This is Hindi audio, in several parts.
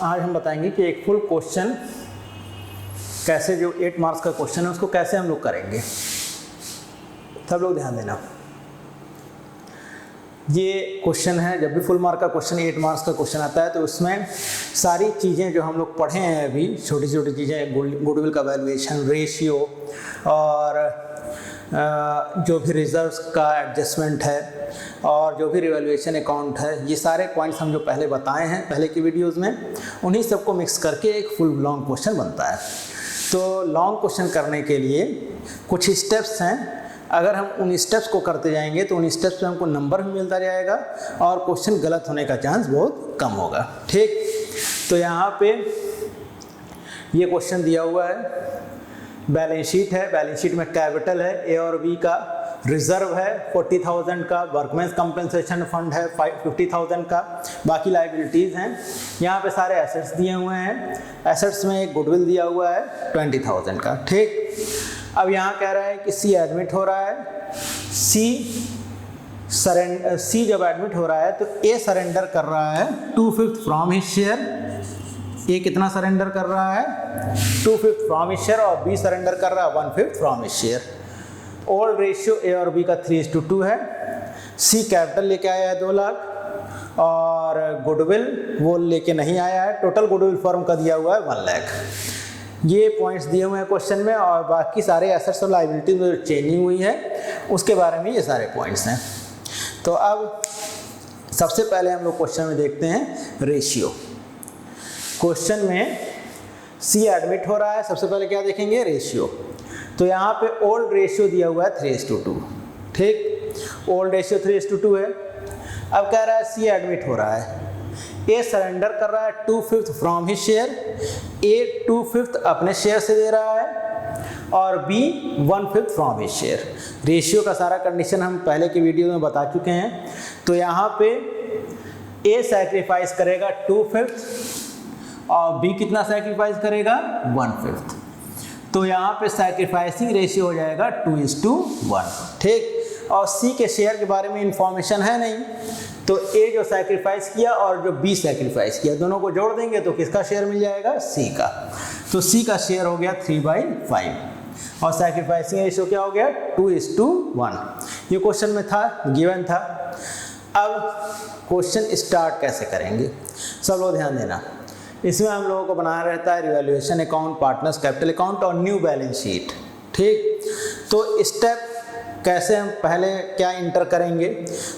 आज हम बताएंगे कि एक फुल क्वेश्चन कैसे, जो 8 मार्क्स का क्वेश्चन है उसको कैसे हम लोग करेंगे। सब लोग ध्यान देना, ये क्वेश्चन है। जब भी फुल मार्क का क्वेश्चन 8 मार्क्स का क्वेश्चन आता है तो उसमें सारी चीज़ें जो हम लोग पढ़े हैं अभी, छोटी छोटी चीज़ें, गुडविल का वैल्यूएशन, रेशियो और जो भी रिजर्व्स का एडजस्टमेंट है और जो भी रिवैल्यूएशन अकाउंट है, ये सारे पॉइंट्स हम जो पहले बताए हैं पहले की वीडियोस में, उन्हीं सबको मिक्स करके एक फुल लॉन्ग क्वेश्चन बनता है। तो लॉन्ग क्वेश्चन करने के लिए कुछ स्टेप्स हैं। अगर हम उन स्टेप्स को करते जाएंगे तो उन स्टेप्स में हमको नंबर भी मिलता जाएगा और क्वेश्चन गलत होने का चांस बहुत कम होगा। ठीक, तो यहाँ पे ये क्वेश्चन दिया हुआ है, बैलेंस शीट है, बैलेंस शीट में कैपिटल है ए और बी का, रिजर्व है 40,000 का, वर्कमेंस कंपनसेशन फंड है 50,000 का, बाकी लाइबिलिटीज़ हैं। यहाँ पे सारे एसेट्स दिए हुए हैं, एसेट्स में एक गुडविल दिया हुआ है 20,000 का। ठीक, अब यहाँ कह रहा है कि सी एडमिट हो रहा है, सी जब एडमिट हो रहा है तो ए सरेंडर कर रहा है 2/5 फ्रॉम हिज शेयर। ए कितना सरेंडर कर रहा है? 2/5 फ्रॉम हिज शेयर, और बी सरेंडर कर रहा है 1/5 from his share. Old ratio A और बी का 3:2 है। सी कैपिटल लेके आया है 2 लाख और गुडविल वो लेके नहीं आया है। टोटल गुडविल फर्म का दिया हुआ है 1 लाख। ये पॉइंट्स दिए हुए हैं क्वेश्चन में, और बाकी सारे एसेट्स और लायबिलिटी में जो चेंजिंग हुई है उसके बारे में ये सारे पॉइंट्स हैं। तो अब सबसे पहले हम लोग क्वेश्चन में देखते हैं रेशियो। क्वेश्चन में सी एडमिट हो रहा है, सबसे पहले क्या देखेंगे? रेशियो। तो यहाँ पे ओल्ड रेशियो दिया हुआ है 3:2। ठीक, ओल्ड रेशियो 3:2 है। अब कह रहा है सी एडमिट हो रहा है, ए सरेंडर कर रहा है 2/5 फ्रॉम हिज शेयर, ए 2/5 अपने शेयर से दे रहा है और B 1/5 from his share. Ratio का सारा कंडीशन हम पहले की वीडियो में बता चुके हैं। तो यहाँ पे ए सैक्रिफाइस करेगा 2/5 और बी कितना सैक्रिफाइस करेगा? 1/5। तो यहाँ पे सैक्रिफाइसिंग रेशियो हो जाएगा 2:1। ठीक, और सी के शेयर के बारे में इंफॉर्मेशन है नहीं, तो ए जो सैक्रिफाइस किया और जो बी सैक्रिफाइस किया दोनों को जोड़ देंगे तो किसका शेयर मिल जाएगा? सी का। तो सी का शेयर हो गया 3/5 और सैक्रिफाइसिंग रेशियो क्या हो गया? 2:1। ये क्वेश्चन में था, गिवन था। अब क्वेश्चन स्टार्ट कैसे करेंगे, सब लोग ध्यान देना। इसमें हम लोगों को बनाना रहता है revaluation account, partners capital account और न्यू बैलेंस शीट। ठीक, तो स्टेप कैसे हम पहले क्या इंटर करेंगे,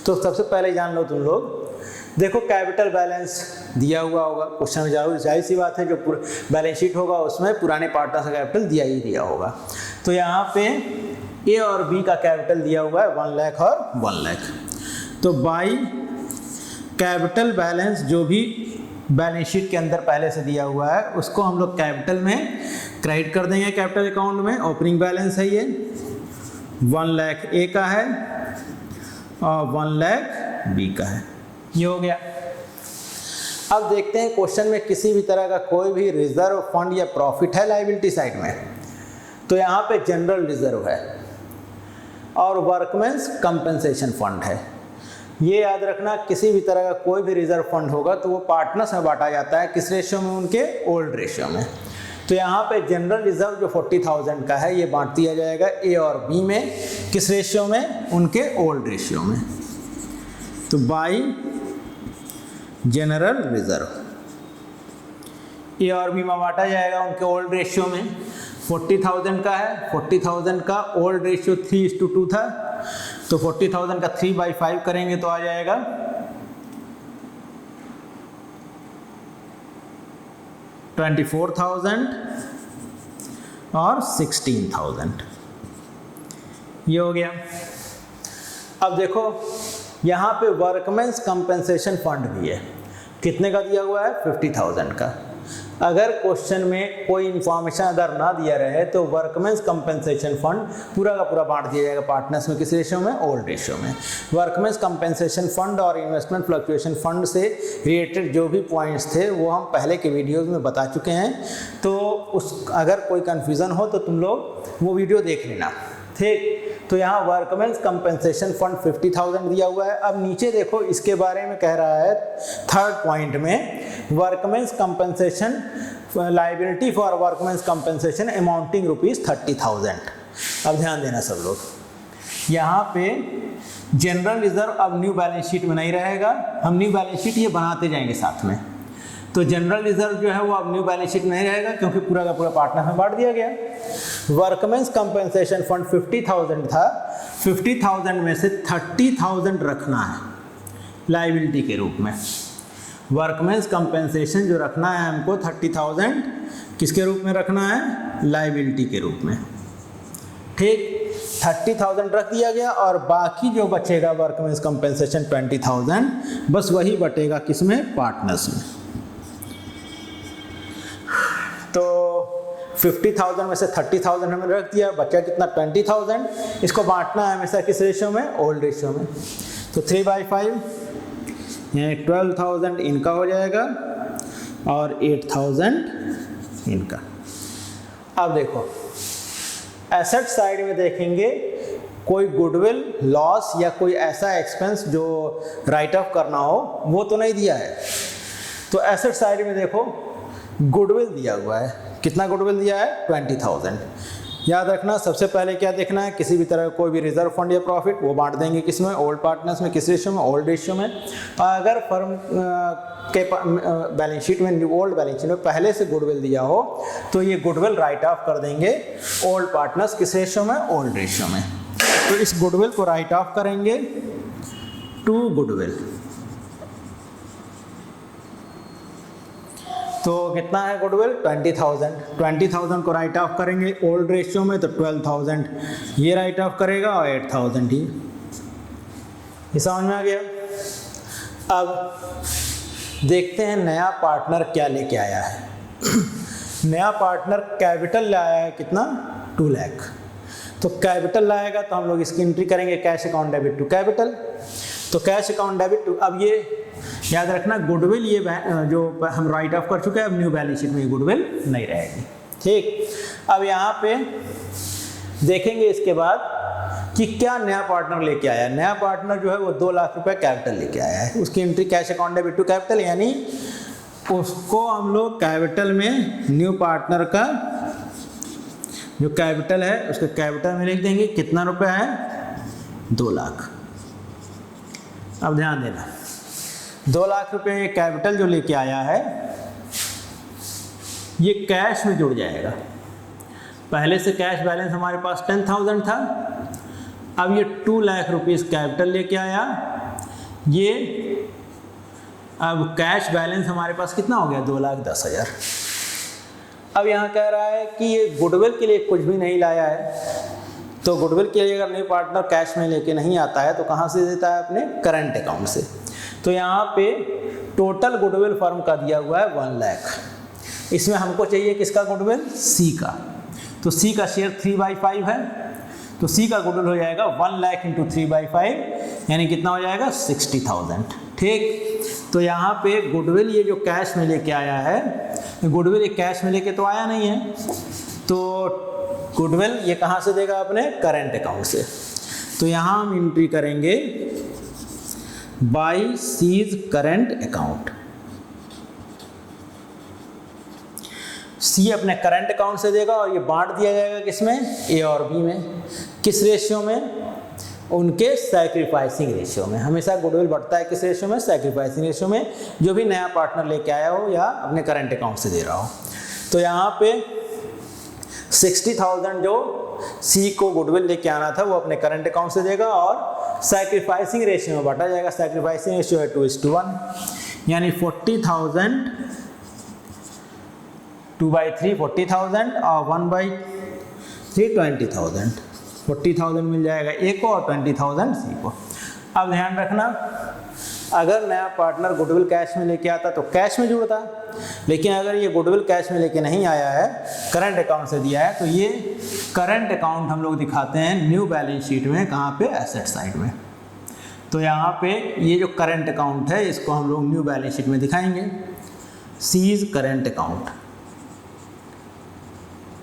तो सबसे पहले जान लो तुम लोग। देखो कैपिटल बैलेंस दिया हुआ होगा क्वेश्चन में, जाहिर सी बात है जो बैलेंस शीट होगा उसमें पुराने पार्टनर्स का कैपिटल दिया होगा। तो यहाँ पे ए और बी का कैपिटल दिया हुआ है 1 लाख और 1 लाख। तो बाई कैपिटल बैलेंस जो भी बैलेंस शीट के अंदर पहले से दिया हुआ है उसको हम लोग कैपिटल में क्रेडिट कर देंगे कैपिटल अकाउंट में। ओपनिंग बैलेंस है ये 1 लाख ए का है और 1 लाख बी का है। ये हो गया। अब देखते हैं क्वेश्चन में किसी भी तरह का कोई भी रिजर्व फंड या प्रॉफिट है लायबिलिटी साइड में। तो यहाँ पे जनरल रिजर्व है और वर्कमेंस कंपनसेशन फंड है। ये याद रखना, किसी भी तरह का कोई भी रिजर्व फंड होगा तो वो पार्टनर्स में बांटा जाता है। किस रेशियो में? उनके ओल्ड रेशियो में। तो यहाँ पे जनरल रिजर्व जो 40,000 का है ये बांट दिया जाएगा ए और बी में। किस रेशियो में? उनके ओल्ड रेशियो में। तो बाई जनरल रिजर्व ए और बी में बांटा जाएगा उनके ओल्ड रेशियो में। 40,000 का है, 40,000 का ओल्ड रेशियो 3:2 था, तो 40,000 का 3/5 करेंगे तो आ जाएगा 24,000 और 16,000। ये हो गया। अब देखो यहाँ पे वर्कमेंस कंपनसेशन फंड भी है। कितने का दिया हुआ है? 50,000 का। अगर क्वेश्चन में कोई इंफॉर्मेशन अगर ना दिया रहे तो वर्कमेंस कंपनसेशन फंड पूरा का पूरा बांट दिया जाएगा पार्टनर्स में। किस रेशियो में? ओल्ड रेशियो में। वर्कमेंस कंपनसेशन फंड और इन्वेस्टमेंट फ्लक्चुएशन फंड से रिलेटेड जो भी पॉइंट्स थे वो हम पहले के वीडियोस में बता चुके हैं। तो अगर कोई कन्फ्यूज़न हो तो तुम लोग वो वीडियो देख लेना। ठीक, तो यहाँ वर्कमेंस कंपेंसेशन फंड 50,000 दिया हुआ है। अब नीचे देखो इसके बारे में कह रहा है थर्ड पॉइंट में, workmen's compensation liability for workmen's compensation amounting ₹30,000। अब ध्यान देना सब लोग, यहाँ पे जनरल रिजर्व अब न्यू बैलेंस शीट में नहीं रहेगा, हम न्यू बैलेंस शीट ये बनाते जाएंगे साथ में। तो जनरल रिजर्व जो है वो अब न्यू बैलेंस शीट में नहीं रहेगा क्योंकि पूरा का पूरा पार्टनर में बांट दिया गया। वर्कमेंस कंपेंसेशन फंड 50,000 था, 50,000 में से 30,000 रखना है लाइबिलिटी के रूप में। वर्कमेंस कंपेंसेशन जो रखना है हमको 30,000 किसके रूप में रखना है, लाइबिलिटी के रूप में। ठीक, 30,000 रख दिया गया और बाकी जो बचेगा वर्कमेंस कंपेंसेशन 20,000, बस वही बटेगा किसमें, पार्टनर्स में। तो 50,000 में से 30,000 हमने रख दिया, बचा कितना 20,000। इसको बांटना है हमेशा किस रेशियो में, ओल्ड रेशियो में। तो 3/5 यानी 12,000 इनका हो जाएगा और 8,000 इनका। अब देखो एसेट साइड में देखेंगे, कोई गुडविल लॉस या कोई ऐसा एक्सपेंस जो राइट ऑफ करना हो वो तो नहीं दिया है। तो एसेट साइड में देखो गुडविल दिया हुआ है, कितना गुडविल दिया है, 20,000। याद रखना सबसे पहले क्या देखना है, किसी भी तरह कोई भी रिजर्व फंड या प्रॉफिट वो बांट देंगे किसमें, ओल्ड पार्टनर्स में। किस रेशियो में, ओल्ड रेशियो में। अगर फर्म के बैलेंस शीट में, ओल्ड बैलेंस शीट में पहले से गुडविल दिया हो तो ये गुडविल राइट ऑफ कर देंगे ओल्ड पार्टनर्स किस रेशियो में, ओल्ड रेशियो में। तो इस गुडविल को राइट ऑफ करेंगे टू गुडविल। तो कितना है गुडविल, 20,000। 20,000 को राइट ऑफ करेंगे ओल्ड रेशियो में तो 12,000 ये राइट ऑफ करेगा और 8,000 ये समझ में आ गया। अब देखते हैं नया पार्टनर क्या लेके आया है। नया पार्टनर कैपिटल लाया है कितना, 2 लाख। तो कैपिटल लाएगा तो हम लोग इसकी एंट्री करेंगे cash account debit to capital. तो कैश अकाउंट डेबिट टू, अब ये याद रखना गुडविल ये जो हम राइट ऑफ कर चुके हैं, अब न्यू बैलेंस शीट में गुडविल नहीं रहेगी। ठीक, अब यहाँ पे देखेंगे इसके बाद कि क्या नया पार्टनर लेके आया। नया पार्टनर जो है वो 2 लाख रुपए कैपिटल लेके आया है, उसकी entry cash account debit to capital, यानी उसको हम लोग कैपिटल में न्यू पार्टनर का जो कैपिटल है उसके कैपिटल में लिख देंगे कितना रुपया है, 2 लाख। अब ध्यान देना 2 लाख रुपए कैपिटल जो लेके आया है ये कैश में जुड़ जाएगा। पहले से कैश बैलेंस हमारे पास 10,000 था, अब ये 2 लाख रुपीस कैपिटल लेके आया, ये अब कैश बैलेंस हमारे पास कितना हो गया, 2,10,000। अब यहाँ कह रहा है कि ये गुडविल के लिए कुछ भी नहीं लाया है। तो गुडविल के लिए अगर न्यू पार्टनर कैश में लेके नहीं आता है तो कहाँ से देता है, अपने करंट अकाउंट से। तो यहाँ पे टोटल गुडविल फर्म का दिया हुआ है 1 लाख। इसमें हमको चाहिए किसका गुडविल, सी का। तो सी का शेयर 3/5 है, तो सी का गुडविल हो जाएगा 1 लाख इंटू 3/5 यानी कितना हो जाएगा, 60,000। ठीक, तो यहाँ पे गुडविल ये जो कैश में लेके आया है, गुडविल ये कैश में लेके तो आया नहीं है, तो गुडविल ये कहाँ से देगा, अपने करंट अकाउंट से। तो यहाँ हम एंट्री करेंगे बाय सीज करंट अकाउंट। सी अपने करंट अकाउंट से देगा और ये बांट दिया जाएगा किसमें, ए और बी में। किस रेशियो में, उनके सैक्रिफाइसिंग रेशियो में। हमेशा गुडविल बढ़ता है किस रेशियो में, सैक्रिफाइसिंग रेशियो में, जो भी नया पार्टनर लेके आया हो या अपने करंट अकाउंट से दे रहा हो। तो यहाँ पे 60,000 जो सी को गुडविल लेके आना था वो अपने करंट अकाउंट से देगा और सैक्रिफाइसिंग रेशियो में बांटा जाएगा। सैक्रिफाइसिंग रेशियो है 2:1 यानी 40,000 2/3 40,000 और 1/3 20,000। 40,000 मिल जाएगा ए को और 20,000 सी को। अब ध्यान रखना अगर नया पार्टनर गुडविल कैश में लेके आता तो कैश में जुड़ता, लेकिन अगर ये गुडविल कैश में लेके नहीं आया है, करंट अकाउंट से दिया है, तो ये करंट अकाउंट हम लोग दिखाते हैं न्यू बैलेंस शीट में। कहाँ पे, एसेट साइड में। तो यहाँ पे ये जो करंट अकाउंट है इसको हम लोग न्यू बैलेंस शीट में दिखाएंगे, सीज करंट अकाउंट।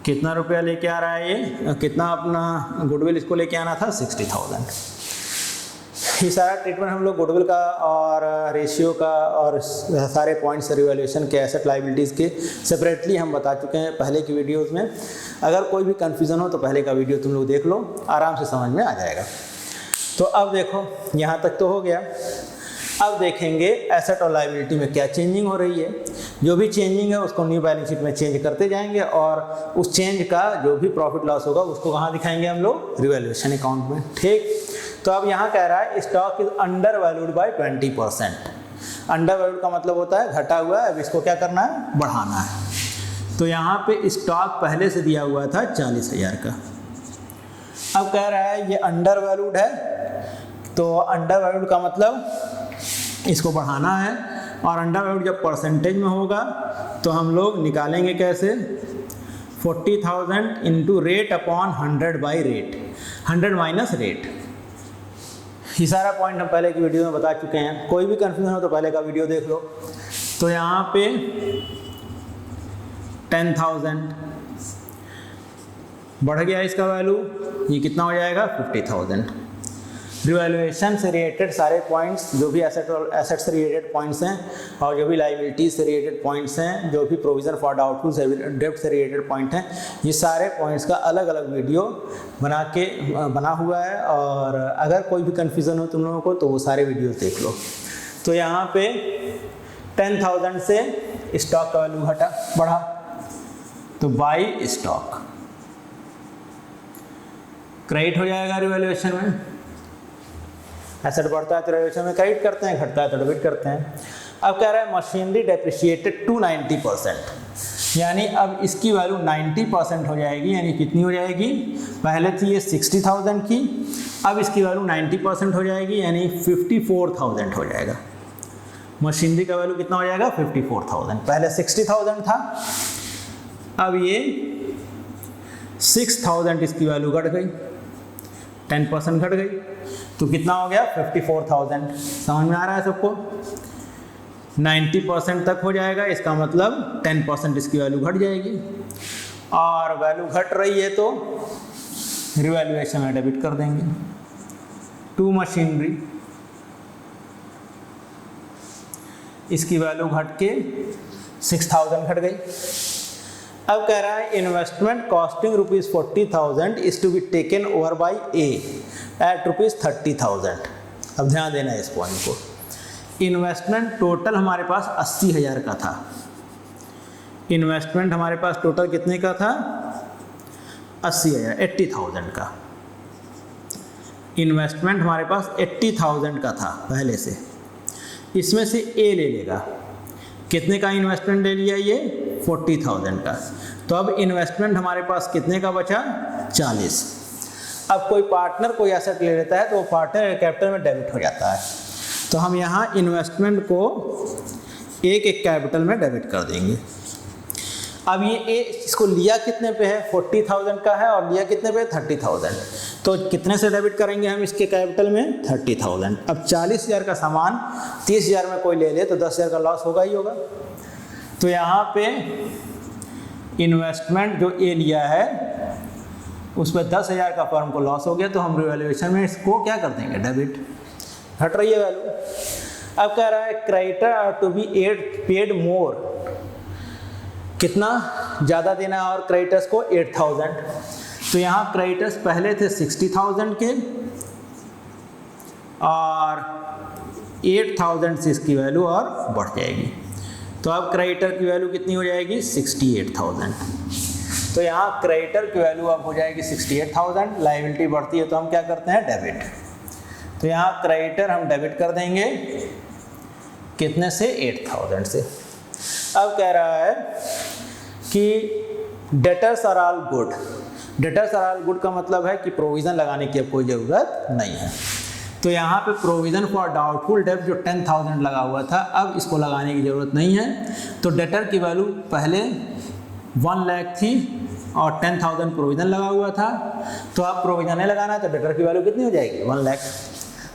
कितना रुपया लेके आ रहा है ये, कितना अपना गुडविल इसको लेके आना था 60,000। ये सारा ट्रीटमेंट हम लोग गुडविल का और रेशियो का और सारे पॉइंट्स रिवैल्यूएशन के एसेट लायबिलिटीज़ के सेपरेटली हम बता चुके हैं पहले की वीडियोस में। अगर कोई भी कन्फ्यूज़न हो तो पहले का वीडियो तुम लोग देख लो, आराम से समझ में आ जाएगा। तो अब देखो यहाँ तक तो हो गया। अब देखेंगे एसेट और लायबिलिटी में क्या चेंजिंग हो रही है। जो भी चेंजिंग है उसको न्यू बैलेंस शीट में चेंज करते जाएंगे और उस चेंज का जो भी प्रॉफिट लॉस होगा उसको कहाँ दिखाएंगे हम लोग, रिवैल्यूएशन अकाउंट में। ठीक, तो अब यहाँ कह रहा है stock is under valued bye 20%। Under valued का मतलब होता है घटा हुआ है, अब इसको क्या करना है, बढ़ाना है। तो यहाँ पे स्टॉक पहले से दिया हुआ था 40,000 का, अब कह रहा है ये अंडर वैल्यूड है, तो अंडर वैल्यूड का मतलब इसको बढ़ाना है। और अंडर वैल्यूड जब परसेंटेज में होगा तो हम लोग निकालेंगे कैसे, 40,000 into rate upon 100 by rate, 100 minus rate. ये सारा पॉइंट हम पहले की वीडियो में बता चुके हैं, कोई भी कंफ्यूजन हो तो पहले का वीडियो देख लो। तो यहाँ पे 10,000 बढ़ गया इसका वैल्यू, ये कितना हो जाएगा 50,000। रिवैल्यूएशन से रिलेटेड सारे पॉइंट्स, जो भी एसेट से रिलेटेड पॉइंट्स हैं और जो भी लायबिलिटीज से रिलेटेड पॉइंट्स हैं, जो भी प्रोविजन फॉर डाउटफुल डेब्ट से रिलेटेड पॉइंट हैं, ये सारे पॉइंट्स का अलग अलग वीडियो बना हुआ है। और अगर कोई भी कन्फ्यूज़न हो तुम लोगों को तो वो सारे वीडियोस देख लो। तो यहाँ पे 10,000 से स्टॉक का वैल्यू बढ़ा, तो बाई स्टॉक क्रेडिट हो जाएगा रिवैल्यूएशन में। एसेट बढ़ता है तो रिवैल्यूएशन में क्रेडिट करते हैं, घटता है तो डेबिट करते हैं। अब कह रहा है मशीनरी डेप्रिशिएटेड टू 90%, यानी अब इसकी वैल्यू 90% हो जाएगी। यानी कितनी हो जाएगी, पहले थी ये 60,000 की, अब इसकी वैल्यू 90% हो जाएगी, यानी 54,000 हो जाएगा। मशीनरी का वैल्यू कितना हो जाएगा 54,000, पहले 60,000 था, अब ये 6,000 इसकी वैल्यू घट गई, 10% घट गई, तो कितना हो गया 54,000। समझ में आ रहा है सबको, 90% तक हो जाएगा, इसका मतलब 10% इसकी वैल्यू घट जाएगी। और वैल्यू घट रही है तो रिवैल्यूएशन में डेबिट कर देंगे। टू मशीनरी, इसकी वैल्यू घट के 6,000 घट गई। अब कह रहा है investment costing ₹40,000 is to be taken over by a at ₹30,000। अब ध्यान देना है इस पॉइंट को। इन्वेस्टमेंट टोटल हमारे पास 80,000 का था। इन्वेस्टमेंट हमारे पास टोटल कितने का था, 80,000, 80,000 का। इन्वेस्टमेंट हमारे पास 80,000 का था पहले से, इसमें से ए ले लेगा। कितने का इन्वेस्टमेंट ले लिया ये, 40,000 का। तो अब इन्वेस्टमेंट हमारे पास कितने का बचा, 40। अब कोई पार्टनर कोई एसेट ले लेता है तो वो पार्टनर कैपिटल में डेबिट हो जाता है। तो हम यहाँ इन्वेस्टमेंट को एक कैपिटल में डेबिट कर देंगे। अब ये ए इसको लिया कितने पे है, 40,000 का है, और लिया कितने पे, 30,000। तो कितने से डेबिट करेंगे हम इसके कैपिटल में, 30,000। अब 40,000 का सामान 30,000 में कोई ले ले तो 10,000 का लॉस होगा ही होगा। तो यहाँ पे इन्वेस्टमेंट जो ए लिया है उस पर 10,000 का फर्म को लॉस हो गया, तो हम रिवैल्यूएशन में इसको क्या कर देंगे, डेबिट। घट रही है वैल्यू। अब कह रहा है creditor are to be paid more, कितना ज़्यादा देना है और क्रेडिटर्स को 8,000। तो यहाँ क्रेडिटर्स पहले थे 60,000 के और 8,000 से इसकी वैल्यू और बढ़ जाएगी। तो अब क्रेडिटर की वैल्यू कितनी हो जाएगी, 68,000। तो यहाँ क्रेडिटर की वैल्यू अब हो जाएगी 68,000। लायबिलिटी बढ़ती है तो हम क्या करते हैं, डेबिट। तो यहाँ क्रेडिटर हम डेबिट कर देंगे कितने से, 8,000 से। अब कह रहा है कि debtors are all good. Debtors are all good का मतलब है कि प्रोविज़न लगाने की अब कोई ज़रूरत नहीं है। तो यहाँ पे प्रोविज़न फॉर डाउटफुल डेब्ट जो 10,000 लगा हुआ था, अब इसको लगाने की ज़रूरत नहीं है। तो डेटर की वैल्यू पहले 1 लाख थी और 10,000 प्रोविज़न लगा हुआ था, तो अब प्रोविज़न नहीं लगाना है तो डेटर की वैल्यू कितनी हो जाएगी, 1 लाख।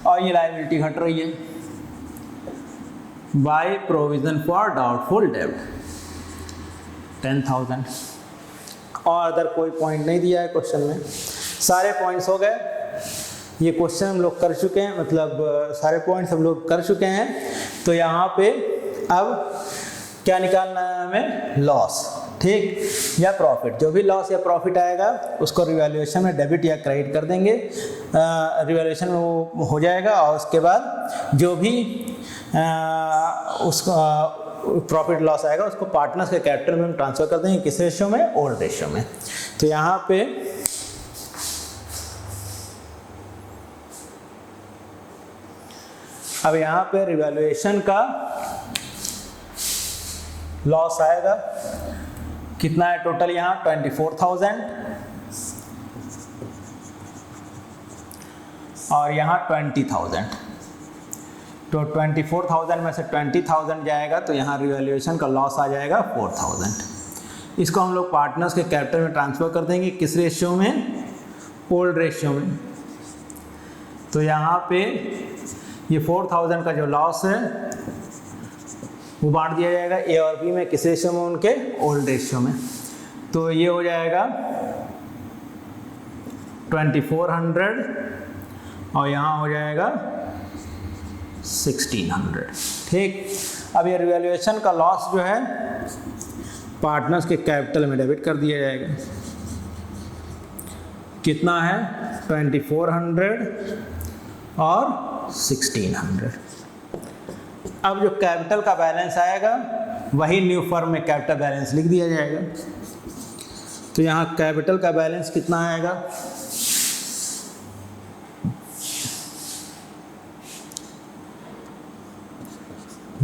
और ये लायबिलिटी घट रही है बाय प्रोविज़न फॉर डाउटफुल डेब्ट 10,000। और अदर कोई पॉइंट नहीं दिया है क्वेश्चन में। सारे पॉइंट्स हो गए, ये क्वेश्चन हम लोग कर चुके हैं, मतलब सारे पॉइंट्स हम लोग कर चुके हैं। तो यहाँ पे अब क्या निकालना है हमें, लॉस, ठीक, या प्रॉफिट। जो भी लॉस या प्रॉफिट आएगा उसको रिवैल्यूएशन में डेबिट या क्रेडिट कर देंगे, रिवैल्यूएशन में वो हो जाएगा। और उसके बाद जो भी उसका प्रॉफिट लॉस आएगा उसको पार्टनर्स के कैपिटल में हम ट्रांसफर कर देंगे, किस रेशियो में, ओल्ड रेशियो में। तो यहाँ पे अब यहाँ पे रिवैल्यूएशन का लॉस आएगा, कितना है टोटल, यहाँ 24,000 और यहाँ 20,000। तो 24,000 में से 20,000 जाएगा तो यहाँ रिवैल्यूएशन का लॉस आ जाएगा 4,000। इसको हम लोग पार्टनर्स के कैपिटल में ट्रांसफर कर देंगे, किस रेशियो में, ओल्ड रेशियो में। तो यहाँ पे ये 4,000 का जो लॉस है वो बांट दिया जाएगा ए और बी में, किस रेशियो में, उनके ओल्ड रेशियो में। तो ये हो जाएगा 2400 और यहाँ हो जाएगा 1600, ठीक। अब ये रिवैल्यूएशन का लॉस जो है पार्टनर्स के कैपिटल में डेबिट कर दिया जाएगा, कितना है 2400 और 1600। अब जो कैपिटल का बैलेंस आएगा वही न्यू फर्म में कैपिटल बैलेंस लिख दिया जाएगा। तो यहाँ कैपिटल का बैलेंस कितना आएगा,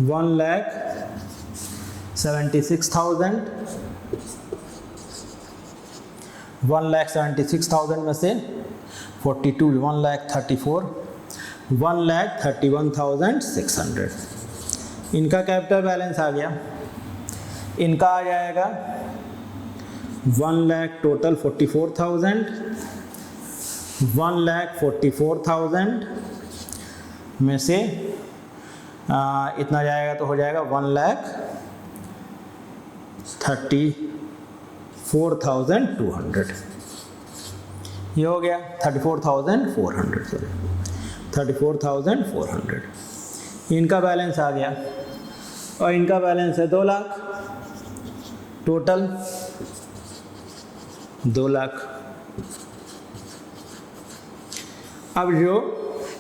$1,76,000 में से 42, 1,34,000, 1,31,600 इनका कैपिटल बैलेंस आ गया। इनका आ जाएगा 1 लाख टोटल 44,000, 1,44,000 में से इतना जाएगा तो हो जाएगा 1,34,200। ये हो गया 34,400, सॉरी 34,400 इनका बैलेंस आ गया। और इनका बैलेंस है 2 लाख, टोटल 2 लाख। अब जो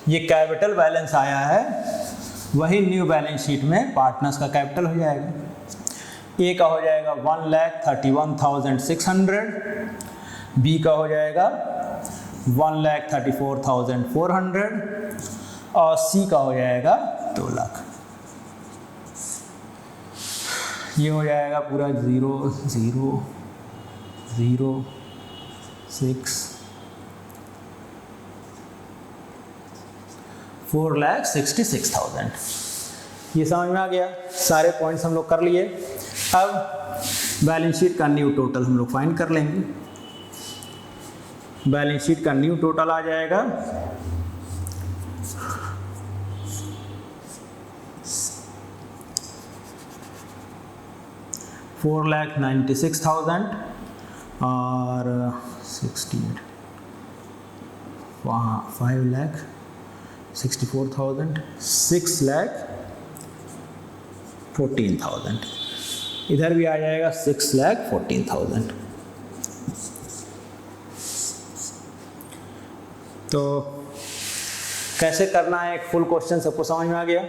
ये कैपिटल बैलेंस आया है वही न्यू बैलेंस शीट में पार्टनर्स का कैपिटल हो जाएगा। ए का हो जाएगा 1,31,600, बी का हो जाएगा 1,34,400 और सी का हो जाएगा 2 लाख। ये हो जाएगा पूरा 0 0 0 6 4,66,000। ये समझ में आ गया, सारे पॉइंट्स हम लोग कर लिए। अब बैलेंस शीट का न्यू टोटल हम लोग फाइंड कर लेंगे। बैलेंस शीट का न्यू टोटल आ जाएगा 4,96,000 और 68, वहाँ 5,64,000, 6,14,000, इधर भी आ जाएगा 6,14,000। तो कैसे करना है एक फुल क्वेश्चन सबको समझ में आ गया।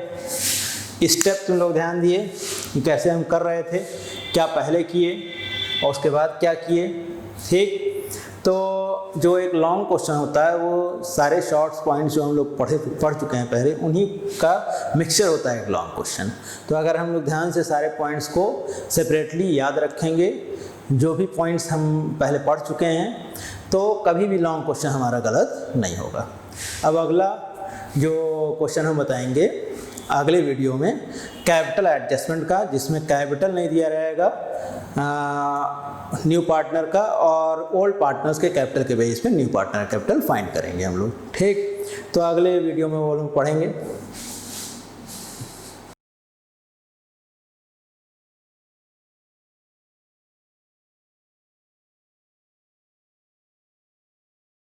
स्टेप तुम लोग ध्यान दिए कि कैसे हम कर रहे थे, क्या पहले किए और उसके बाद क्या किए, ठीक। तो जो एक लॉन्ग क्वेश्चन होता है वो सारे शॉर्ट्स पॉइंट्स जो हम लोग पढ़ चुके हैं पहले, उन्हीं का मिक्सचर होता है एक लॉन्ग क्वेश्चन। तो अगर हम लोग ध्यान से सारे पॉइंट्स को सेपरेटली याद रखेंगे, जो भी पॉइंट्स हम पहले पढ़ चुके हैं, तो कभी भी लॉन्ग क्वेश्चन हमारा गलत नहीं होगा। अब अगला जो क्वेश्चन हम बताएंगे अगले वीडियो में कैपिटल एडजस्टमेंट का, जिसमें कैपिटल नहीं दिया रहेगा न्यू पार्टनर का, और ओल्ड पार्टनर्स के कैपिटल के बेस पे न्यू पार्टनर कैपिटल फाइंड करेंगे हम लोग, ठीक। तो अगले वीडियो में वो लोग पढ़ेंगे।